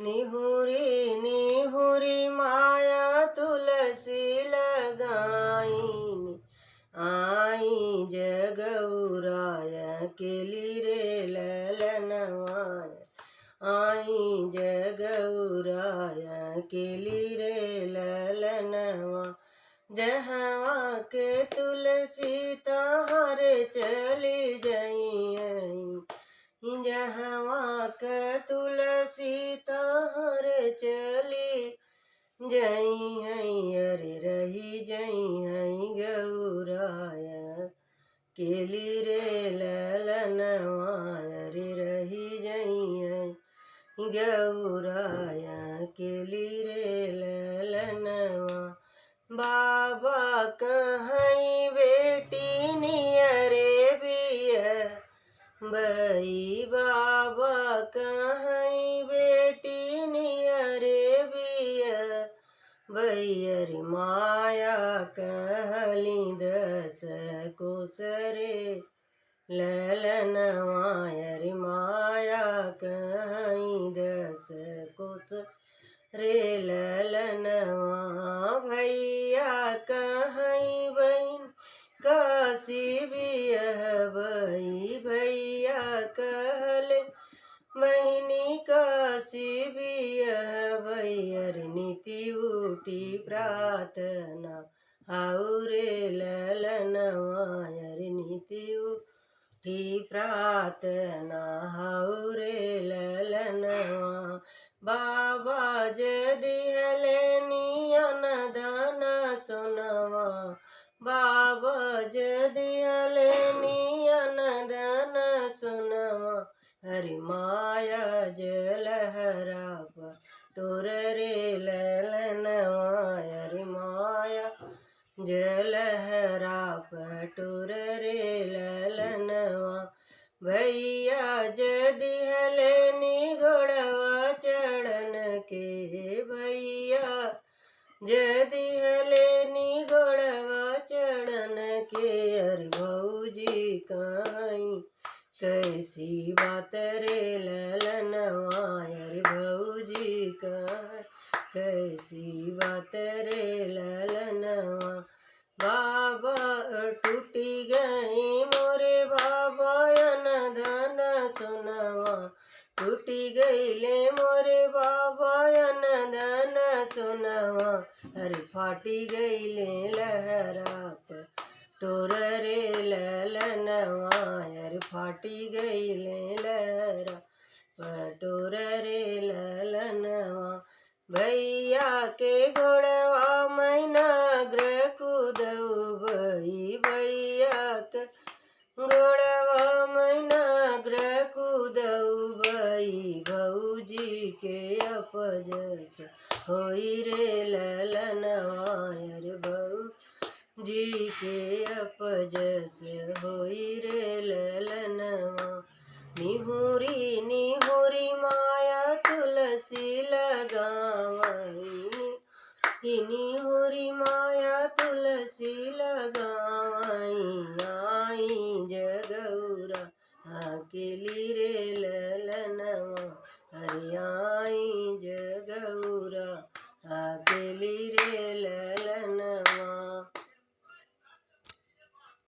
निहुरी निहुरी माया तुलसी लगाईनी आई जगौराय केली रे ललनवाय आई जगौराय केली रे ललनवा जहवा के तुलसी तहारे चली जई जहवा के तुलसी तहारे चली जई अरे रही जई गौराय केली रे ललनवा अरे रही जई गौराय केली रे ललनवा बाबा कहीं बेटी नियरे बिया बई बाबा कहीं बेटी नियरे बिया बैरी माया कहली दस कुसरे ललनवायरी माया कहीं दस कुछ रे ललनवा भैया कहीं बहन काशी बियह बई भैया कहले बहनी काशी बियह भैयर नीति उठी प्रार्थना हाउरे ललनवायर नीति उठी प्रार्थना हाउरे ललनवा बाबा जदि हलेनी अनधन सुनवा बाबा जदि हलेनी अनधन सुनवा हरि माया जलहरा टोर रे ललनवा हरि माया जलहरा पटोर रे ललनवा भैया जदि हलेनी घोड़वा चढ़न के भैया जदि हलेनी घोड़वा चढ़न के अरे भौजी कहीं कैसी बात रे ललनवा अरे भौजी कैसी बात रे ललनवा बाबा टूटी गई मोरे बाबा अनधन सुनवा टूटी गईले मोरे बाबा अनधन सुनवा अरे फाटी गईले लहरा टोर रे ललनवा अरे फाटी गईले लहरा पटोर रे ललनवा भैया के घोड़वा मैनाग्र कूदऊ बई भैया के घोड़वा मैनाग्र कूदऊ बई भौजी के अपजस होई रे ललनवा अरे भौजी के अपजस होई रे ललनवा निहुरी निहुरी माया तुलसी लगावई निहुरी माया तुलसी लगा